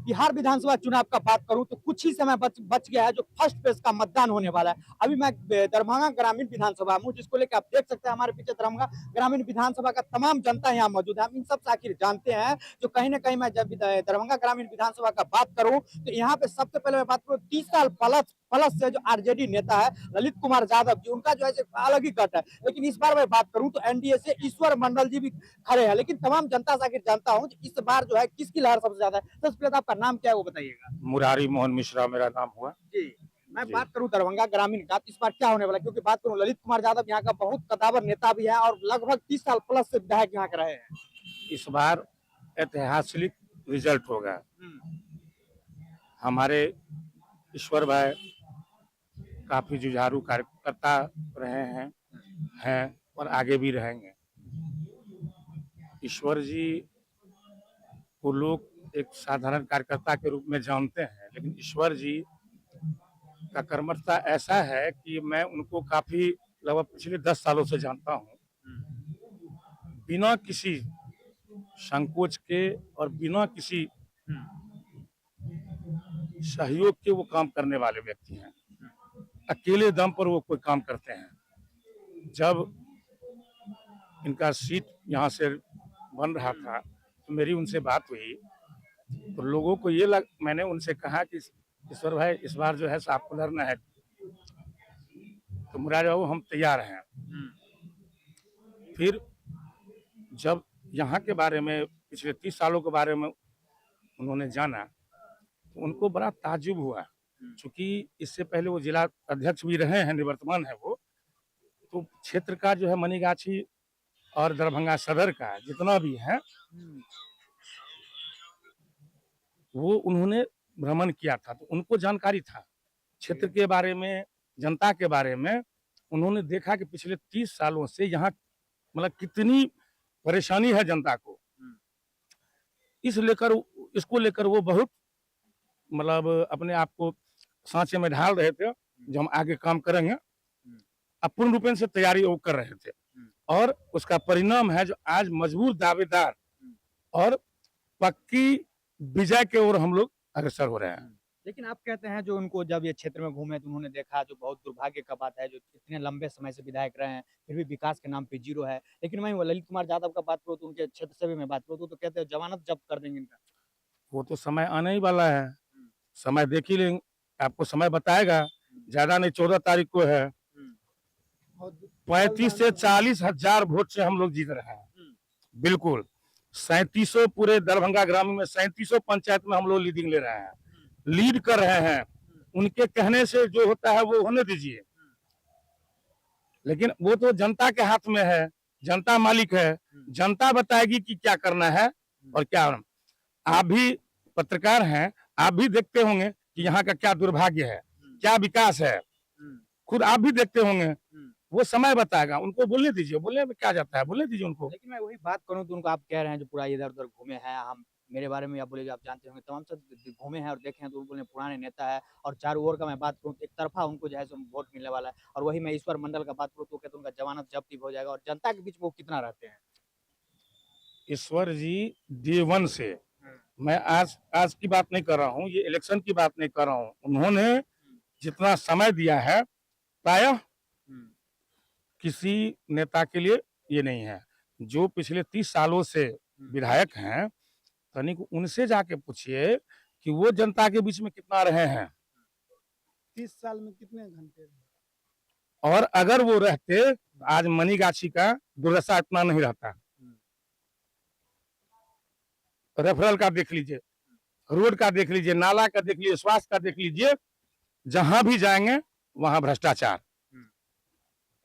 बिहार विधानसभा चुनाव का बात करूं तो कुछ ही समय बच गया है जो फर्स्ट फेज का मतदान होने वाला है। अभी मैं दरभंगा ग्रामीण विधानसभा में हूं, जिसको लेकर आप देख सकते हैं हमारे पीछे दरभंगा ग्रामीण विधानसभा का तमाम जनता यहाँ मौजूद है। हम इन सब से आखिर जानते हैं जो कहीं ना कहीं मैं जब दरभंगा ग्रामीण विधानसभा का बात करूं तो यहाँ पे सबसे पहले मैं बात करूं 30 साल प्लस प्लस से जो आरजेडी नेता है ललित कुमार यादव जी, उनका जो है अलग ही कट है। लेकिन इस बार मैं बात करूं तो एनडीए से ईश्वर मंडल जी भी खड़े हैं। लेकिन तमाम जनता से आखिर जानता हूं इस बार जो है किसकी लहर सबसे ज्यादा है। सबसे पहले तो आपका नाम क्या है वो बताइएगा। मुरारी मोहन मिश्रा मेरा नाम हुआ। जी, मैं जी। बात करूं दरभंगा ग्रामीण का, इस बार क्या होने वाला है? क्योंकि बात करूं ललित कुमार यादव यहाँ का बहुत कदावर नेता भी है और लगभग 30 साल प्लस से विधायक यहाँ के रहे हैं। इस बार ऐतिहासिक रिजल्ट होगा। हमारे ईश्वर भाई काफी जुझारू कार्यकर्ता रहे हैं और आगे भी रहेंगे। ईश्वर जी को लोग एक साधारण कार्यकर्ता के रूप में जानते हैं, लेकिन ईश्वर जी का कर्मठता ऐसा है कि मैं उनको काफी लगभग पिछले 10 सालों से जानता हूँ। बिना किसी संकोच के और बिना किसी सहयोग के वो काम करने वाले व्यक्ति हैं। अकेले दम पर वो कोई काम करते हैं। जब इनका सीट यहाँ से बन रहा था तो मेरी उनसे बात हुई तो लोगों को मैंने उनसे कहा कि ईश्वर भाई इस बार जो है आपको लड़ना है तो मुरारी बाबू हम तैयार हैं। फिर जब यहाँ के बारे में पिछले 30 सालों के बारे में उन्होंने जाना तो उनको बड़ा ताज्जुब हुआ, क्योंकि इससे पहले वो जिला अध्यक्ष भी रहे हैं, निवर्तमान है वो। तो क्षेत्र का जो है मनीगाछी और दरभंगा सदर का जितना भी है वो उन्होंने भ्रमण किया था, तो उनको जानकारी था क्षेत्र के बारे में, जनता के बारे में। उन्होंने देखा कि पिछले 30 सालों से यहाँ मतलब कितनी परेशानी है जनता को। इसको लेकर वो बहुत मतलब अपने आप को सांचे में ढाल रहे थे, जो हम आगे काम करेंगे। अपूर्ण रूपेण से तैयारी वो कर रहे थे और उसका परिणाम है जो आज मजबूत दावेदार और पक्की विजय के ओर हम लोग अग्रसर हो रहे हैं। लेकिन आप कहते हैं जो उनको जब ये क्षेत्र में घूमे तो उन्होंने देखा, जो बहुत दुर्भाग्य का बात है, जो इतने लंबे समय से विधायक रहे हैं फिर भी विकास के नाम पे जीरो है। लेकिन मैं ललित कुमार यादव का बात करूँ तो उनके क्षेत्र से भी मैं बात करूँ तो कहते हैं जमानत जब्त कर देंगे इनका। वो तो समय आने ही वाला है, समय देख ही लेंगे, आपको समय बताएगा। ज्यादा नहीं, 14 तारीख को है। 35 से 40 हजार वोट से हम लोग जीत रहे हैं। बिल्कुल 37 पूरे दरभंगा ग्रामीण में 37 पंचायत में हम लोग लीडिंग ले रहे हैं, लीड कर रहे हैं। उनके कहने से जो होता है वो होने दीजिए, लेकिन वो तो जनता के हाथ में है, जनता मालिक है। जनता बताएगी कि क्या करना है और क्या। आप भी पत्रकार हैं, आप भी देखते होंगे कि यहाँ का क्या दुर्भाग्य है, क्या विकास है, खुद आप भी देखते होंगे। वो समय बताएगा, उनको बोलने दीजिए, बोलने में क्या जाता है, बोलने दीजिए उनको। लेकिन मैं वही बात करूं तो उनको आप कह रहे हैं जो पूरा इधर उधर घूमे हैं, हम मेरे बारे में आप बोले आप जानते होंगे, तमाम सब घूमे हैं और देखे हैं तो बोले पुराने नेता है। और चारों ओर का मैं बात करूं तो एक तरफा उनको जो है वोट मिलने वाला है। और वही मैं ईश्वर मंडल का बात करूं तो कहते उनका जमानत जब्त ही हो जाएगा। और जनता के बीच वो कितना रहते हैं ईश्वर जी डे वन से, मैं आज की बात नहीं कर रहा हूँ, ये इलेक्शन की बात नहीं कर रहा हूँ, उन्होंने जितना समय दिया है प्रायः किसी नेता के लिए ये नहीं है। जो पिछले 30 सालों से विधायक हैं, तनिक उनसे जाके पूछिए कि वो जनता के बीच में कितना रहे हैं, 30 साल में कितने घंटे। और अगर वो रहते तो आज मनीगाछी का दुर्दशा इतना नहीं रहता। रेफरल का देख लीजिए, रोड का देख लीजिए, नाला का देख लीजिए, स्वास्थ्य का देख लीजिए, जहां भी जाएंगे वहां भ्रष्टाचार।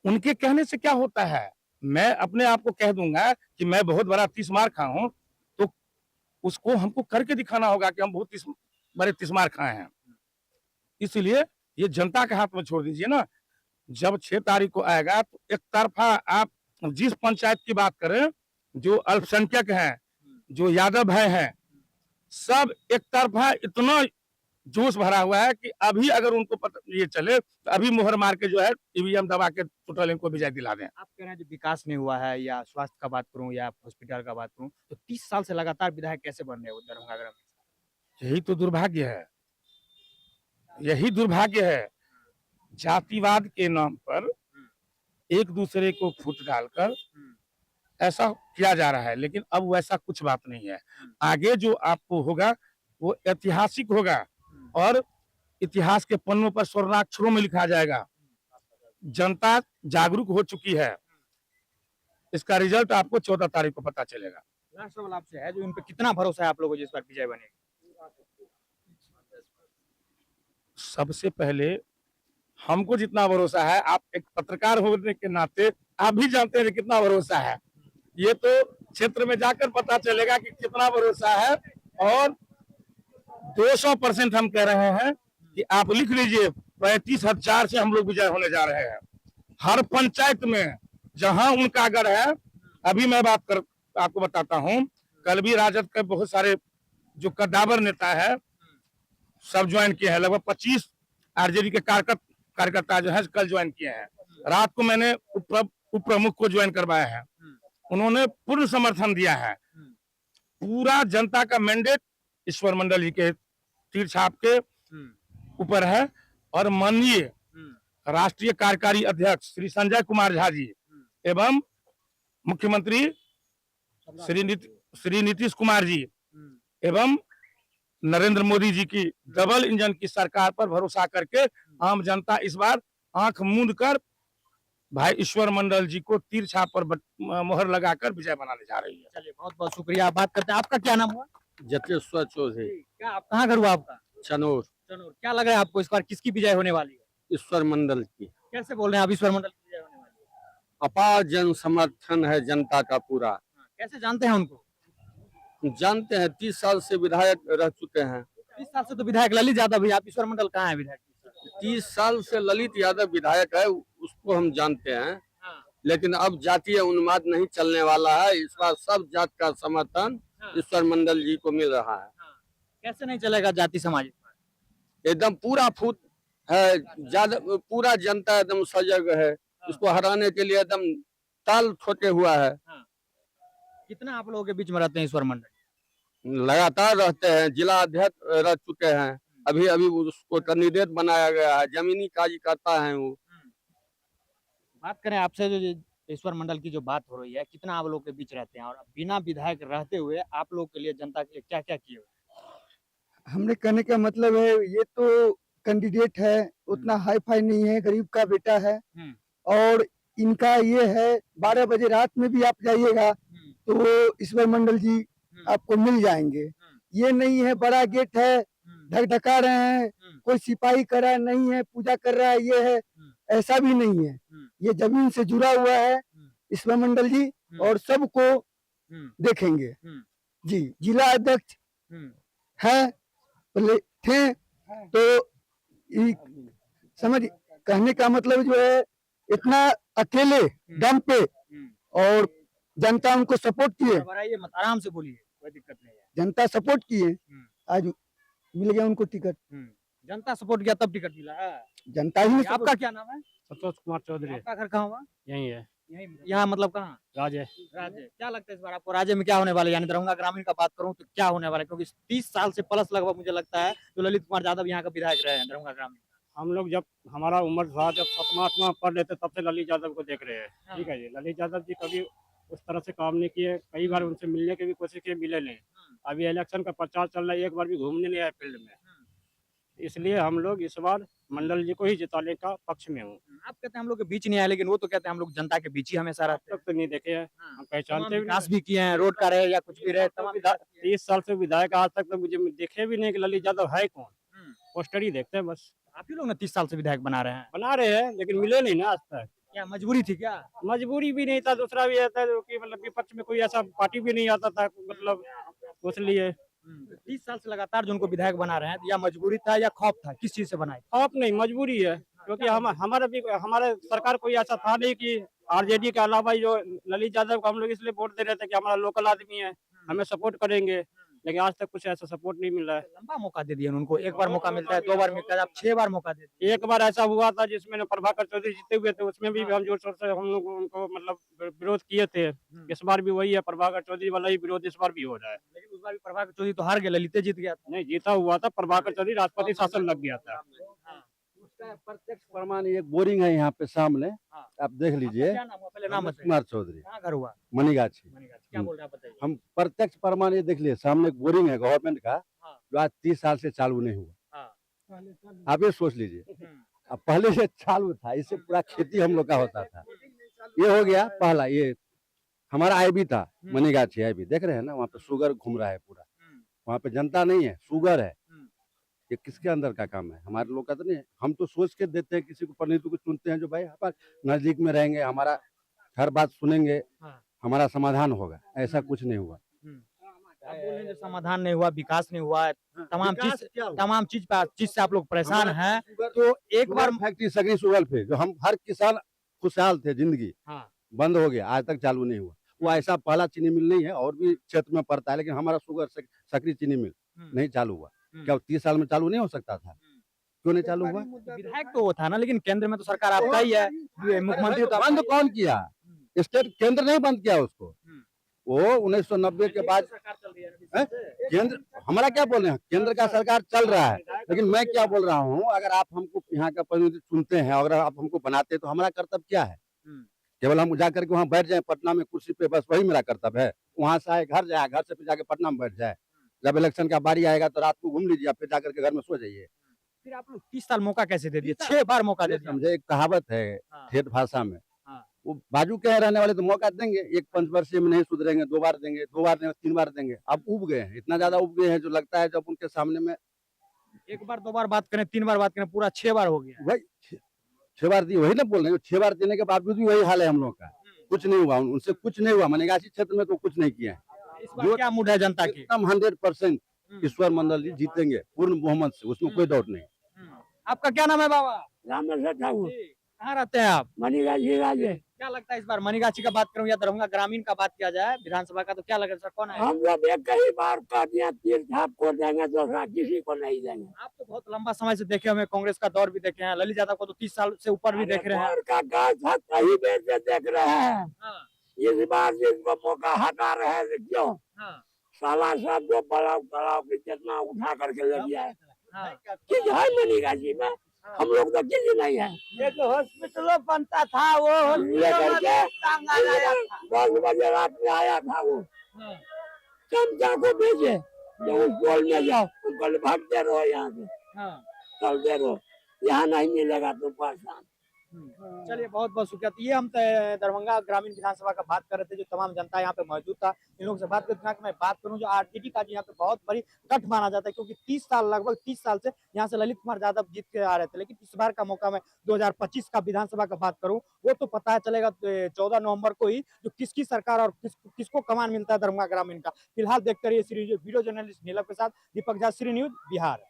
उनके कहने से क्या होता है, मैं अपने आप को कह दूंगा कि मैं बहुत बड़ा 30 मार खा हूं, तो उसको हमको करके दिखाना होगा कि हम बहुत बड़े 30 मार खाए हैं। इसलिए ये जनता के हाथ में छोड़ दीजिए ना। जब 6 तारीख को आएगा तो एक तरफा आप जिस पंचायत की बात करें, जो अल्पसंख्यक हैं, जो यादव भाई हैं, सब एक तरफा इतना जोश भरा हुआ है कि अभी अगर उनको ये चले तो अभी मुहर मार के जो है ईवीएम दबा के टोटल इनको विजय दिला दें। आप कह रहे हैं जो विकास नहीं हुआ है, या स्वास्थ्य का बात करूं या हॉस्पिटल का बात करूं, तो 30 साल से लगातार विधायक कैसे बन रहे हो दरभंगा ग्रामीण? यही तो दुर्भाग्य है, यही दुर्भाग्य है। जातिवाद के नाम पर एक दूसरे को फूट डालकर ऐसा किया जा रहा है, लेकिन अब वैसा कुछ बात नहीं है। आगे जो आपको होगा वो ऐतिहासिक होगा और इतिहास के पन्नों पर स्वर्णाक्षरों में लिखा जाएगा। जनता जागरूक हो चुकी है, इसका रिजल्ट आपको 14 तारीख को पता चलेगा। लास्ट सवाल आपसे है, जो इन पे कितना भरोसा है आप लोगों को जिस बार विजय बनेगी? सबसे पहले हमको जितना भरोसा है, आप एक पत्रकार होने के नाते आप भी जानते हैं कितना भरोसा है। ये तो क्षेत्र में जाकर पता चलेगा कि कितना भरोसा है। और 200% हम कह रहे हैं कि आप लिख लीजिए, 35,000 से हम लोग विजय होने जा रहे हैं। हर पंचायत में जहां उनका गढ़ है। अभी मैं आपको बताता हूं, कल भी राजद के बहुत सारे जो कद्दावर नेता है सब ज्वाइन किए हैं। लगभग 25 आरजेडी के कार्यकर्ता जो है कल ज्वाइन किए हैं। रात को मैंने उप प्रमुख को ज्वाइन करवाया है, उन्होंने पूर्ण समर्थन दिया है। पूरा जनता का मैंडेट ईश्वर मंडल जी के तीर छाप के ऊपर है। और माननीय राष्ट्रीय कार्यकारी अध्यक्ष श्री संजय कुमार झा जी एवं मुख्यमंत्री श्री नीतीश कुमार जी एवं नरेंद्र मोदी जी की डबल इंजन की सरकार पर भरोसा करके आम जनता इस बार आंख मूंद कर भाई ईश्वर मंडल जी को तीर छाप पर मोहर लगाकर विजय बनाने जा रही है। चलिए, बहुत बहुत शुक्रिया। बात करते हैं, आपका क्या नाम हुआ? जतेश्वर चौधरी, क्या आप कहाँ घर हुआ आपका? चनौर। चनौर। क्या लग रहा है आपको इस बार किसकी विजय होने वाली है? ईश्वर मंडल की कैसे बोल रहे हैं आप ईश्वर मंडल की विजय होने वाली है? अपार जन समर्थन है जनता का पूरा। कैसे जानते हैं उनको? जानते हैं, 30 साल से विधायक रह चुके हैं। 30 साल से तो विधायक ललित यादव भी, आप ईश्वर मंडल कहाँ है विधायक? 30 साल से ललित यादव विधायक है, उसको हम जानते हैं। लेकिन अब जातीय उन्माद नहीं चलने वाला है। इस बार सब जात का समर्थन ईश्वर मंडल जी को मिल रहा है। कैसे नहीं चलेगा जाति समाज? एकदम पूरा फूट है, ज्यादा पूरा जनता एकदम सजग है। इसको हराने के लिए एकदम ताल ठोके हुआ है। कितना आप लोगों के बीच में रहते हैं ईश्वर मंडल? लगातार रहते हैं, जिला अध्यक्ष रह चुके हैं। अभी उसको कैंडिडेट बनाया गया है, जमीनी कार्यकर्ता है वो। बात करें आपसे, जो ईश्वर मंडल की जो बात हो रही है, कितना आप लोग के बीच रहते हैं और बिना विधायक रहते हुए आप लोग के लिए, जनता के लिए क्या क्या किए हुए? हमने कहने का मतलब है, ये तो कैंडिडेट है, उतना हाई फाई नहीं है, गरीब का बेटा है। और इनका ये है, 12 बजे रात में भी आप जाइएगा तो वो ईश्वर मंडल जी आपको मिल जाएंगे। ये नहीं है बड़ा गेट है, ढकढका रहे हैं, कोई सिपाही करा नहीं है, पूजा कर रहा है, ये है, ऐसा भी नहीं है। ये जमीन से जुड़ा हुआ है ईश्वर मंडल जी, और सबको देखेंगे जी। जिला अध्यक्ष है थे तो समझ, कहने का मतलब जो है, इतना अकेले दम पे और जनता उनको सपोर्ट किए। ये मत, आराम से बोलिए, कोई दिक्कत नहीं है। जनता सपोर्ट किए, आज मिल गया उनको टिकट। जनता सपोर्ट किया तब टिकट मिला है। जनता ही। आपका क्या नाम है? संतोष कुमार चौधरी। आपका घर कहाँ हुआ? यही है। यही यहाँ मतलब कहाँ? राजे। राज्य। क्या लगता है इस बार आपको राज्य में क्या होने वाला है? यानी दरभंगा ग्रामीण का बात करूं तो क्या होने वाला है? क्योंकि 30 साल से प्लस लगभग मुझे लगता है जो ललित कुमार यादव यहाँ का विधायक रहे हैं दरभंगा ग्रामीण। हम लोग जब हमारा उम्र था, जब 7वां 8वां पढ़ लेते, तब से ललित यादव को देख रहे हैं। ठीक है जी, ललित यादव जी कभी उस तरह से काम नहीं किए। कई बार उनसे मिलने की भी कोशिश की, मिले नहीं। अभी इलेक्शन का प्रचार चल रहा है, एक बार भी घूमने नहीं आए फील्ड में। इसलिए हम लोग इस बार मंडल जी को ही जिताने का पक्ष में हूँ। आप कहते हैं हम लोग के बीच नहीं आए, लेकिन वो तो कहते हैं हम लोग जनता के बीच ही हमेशा रहते तक तो नहीं देखे हैं, हम पहचानते भी विकास भी किए हैं, रोड का रहे या कुछ भी रहे, तमाम 30 साल से विधायक, आज तक तो मुझे देखे भी नहीं कि ललित यादव है कौन। पोस्टर ही देखते हैं बस। आप ही लोग ना 30 साल से विधायक बना रहे हैं। बना रहे हैं, लेकिन मिले नहीं ना आज तक। क्या मजबूरी थी क्या? मजबूरी भी नहीं था, दूसरा भी आता है कि मतलब विपक्ष में कोई ऐसा पार्टी भी नहीं आता था, मतलब उस लिए 30 साल से लगातार जो उनको विधायक बना रहे हैं, या मजबूरी था या खौफ था, किस चीज से बनाए? खौफ नहीं, मजबूरी है। क्योंकि हमारे सरकार कोई ऐसा था नहीं कि आरजेडी के अलावा जो ललित यादव को हम लोग इसलिए वोट दे रहे थे कि हमारा लोकल आदमी है, हमें सपोर्ट करेंगे। लेकिन आज तक कुछ ऐसा सपोर्ट नहीं मिल रहा है। लंबा मौका दे दिया उनको, एक बार मौका मिलता है, 2 बार मिलता है, अब 6 बार मौका दे दिया। एक बार ऐसा हुआ था जिसमें प्रभाकर चौधरी जीते हुए थे, उसमें भी हम जोर शोर से हम लोग उनको मतलब विरोध किए थे। इस बार भी वही है, प्रभाकर चौधरी वाला ही विरोध इस बार भी हो रहा है। लेकिन उस बार भी प्रभाकर चौधरी तो हार गए, ललित जीत गया था। नहीं जीता हुआ था, प्रभाकर चौधरी राष्ट्रपति शासन लग गया था। उसका प्रत्यक्ष प्रमाण एक बोरिंग है यहाँ पे सामने, हाँ। आप देख लीजिए। क्या नाम हुआ? पहले नाम रमेश बताइए। कुमार चौधरी, कहाँ घर हुआ? मनीगाछी। क्या बोल रहे हैं आप बताइए। हम प्रत्यक्ष प्रमाण ये देख लिए, सामने एक बोरिंग है गवर्नमेंट का, हाँ। जो आज 30 साल से चालू नहीं हुआ। हाँ। आप ये सोच लीजिए, अब पहले से चालू था, इससे पूरा खेती हम लोग का होता था। ये हो गया पहला, ये हमारा आईबी था, मनीगाछी आईबी, देख रहे हैं ना, वहाँ पे शुगर घूम रहा है पूरा। वहाँ पे जनता नहीं है, शुगर है। ये किसके अंदर का काम है? हमारे लोग का तो नहीं है। हम तो सोच के देते हैं किसी को, प्रतिनिधि को चुनते हैं जो भाई हमारे नजदीक में रहेंगे, हमारा हर बात सुनेंगे, हाँ। हमारा समाधान होगा। ऐसा कुछ नहीं हुआ। आप बोल रहे हैं जो समाधान नहीं हुआ, विकास नहीं हुआ, तमाम चीज से आप लोग परेशान हैं, तो एक बार फैक्ट्री सगरी शुगर पे जो हम हर किसान खुशहाल थे, जिंदगी हाँ। बंद हो गया, आज तक चालू नहीं हुआ। वो ऐसा पहला चीनी मिल नहीं है, और भी क्षेत्र में पड़ता है, लेकिन हमारा शुगर सकरी चीनी मिल नहीं चालू हुआ। क्या 30 साल में चालू नहीं हो सकता था? क्यों नहीं चालू हुआ? विधायक तो वो था ना, लेकिन केंद्र में तो सरकार आपका ही है, मुख्यमंत्री तो बंद कौन किया? स्टेट केंद्र नहीं बंद किया उसको। वो 1990 के बाद केंद्र, हमारा क्या बोल रहे हैं, केंद्र का सरकार चल रहा है, लेकिन मैं क्या बोल रहा हूँ, अगर आप हमको यहाँ का प्रतिनिधि चुनते हैं, अगर आप हमको बनाते हैं, तो हमारा कर्तव्य क्या है? केवल हम जाकर के वहाँ बैठ जाए पटना में कुर्सी पे, बस वही मेरा कर्तव्य है? वहाँ से आए घर जाए, घर से फिर जाके पटना में बैठ जाए, जब इलेक्शन का बारी आएगा तो रात को घूम लीजिए, फिर जाकर के घर में सो जाइए। फिर आप लोग 30 साल मौका कैसे दे दिए? 6 बार मौका दे दिया। समझे, एक कहावत है हाँ। ठेठ भाषा में, हाँ। वो बाजू के रहने वाले तो मौका देंगे, एक पंचवर्षीय में नहीं सुधरेंगे, 2 बार देंगे, 2 बार देंगे, 3 बार देंगे। अब उब गए हैं, इतना ज्यादा उब गए हैं, जो लगता है जब उनके सामने में एक बार 2 बार बात करें, 3 बार बात करें, पूरा 6 बार हो गया। वही 6 बार दिए, वही ना बोल रहे हैं, 6 बार देने के बावजूद भी वही हाल है हम लोग का। कुछ नहीं हुआ, उनसे कुछ नहीं हुआ, मनीगाछी क्षेत्र में तो कुछ नहीं किया है। इस बार क्या मूड है जनता की? एकदम 100% ईश्वर मंडल जी जीतेंगे पूर्ण बहुमत से, उसमें कोई डाउट नहीं। आपका क्या नाम है बाबा? रामेश्वर ठाकुर, कहाँ रहते हैं आप? मनीगाछी राज्य। क्या लगता है इस बार मनीगाछी का बात करूं या दरभंगा ग्रामीण का बात किया जाए विधानसभा का, तो क्या लगता है सर, कौन है? हम लोग एक ही बार कर दिया, तीर्थ आपको देंगे, दूसरा किसी को नहीं देंगे। आप तो बहुत लंबा समय से देखे हुए, कांग्रेस का दौर भी देखे हैं, ललित यादव को तो 30 साल से ऊपर भी देख रहे हैं। का गाछ है, कहीं बेच के देख रहे हैं। इस बार जिनको मौका हटा रहे हैं, क्यों? साला साहब जो बड़ाव के कितना उठा करके ले गया है, चीज है मनीगाछी में, हम लोग तो चीज नहीं है। एक हॉस्पिटल बनता था, वो लेकर के 10 बजे रात में आया था, वो चमचा को भेजे, जो उस पोल में जाओ, उनको भागते रहो, यहाँ से चलते रहो, यहाँ नहीं मिलेगा तो परेशान। चलिए बहुत बहुत शुक्रिया। तो ये हम दरभंगा ग्रामीण विधानसभा का बात कर रहे थे, जो तमाम जनता यहाँ पे मौजूद था, इन लोगों से बात करते मैं बात करूं, जो आरजेडी का यहाँ पे बहुत बड़ी गठ माना जाता है, क्योंकि 30 साल लगभग 30 साल से यहाँ से ललित कुमार यादव जीत के आ रहे थे, लेकिन इस बार का मौका मैं 2025 का विधानसभा का बात करूं, वो तो पता चलेगा 14 नवंबर को ही, जो किसकी सरकार और किसको कमान मिलता है दरभंगा ग्रामीण का। फिलहाल देखते रहिए वीडियो जर्नलिस्ट नीलम के साथ दीपक झा, श्री न्यूज बिहार।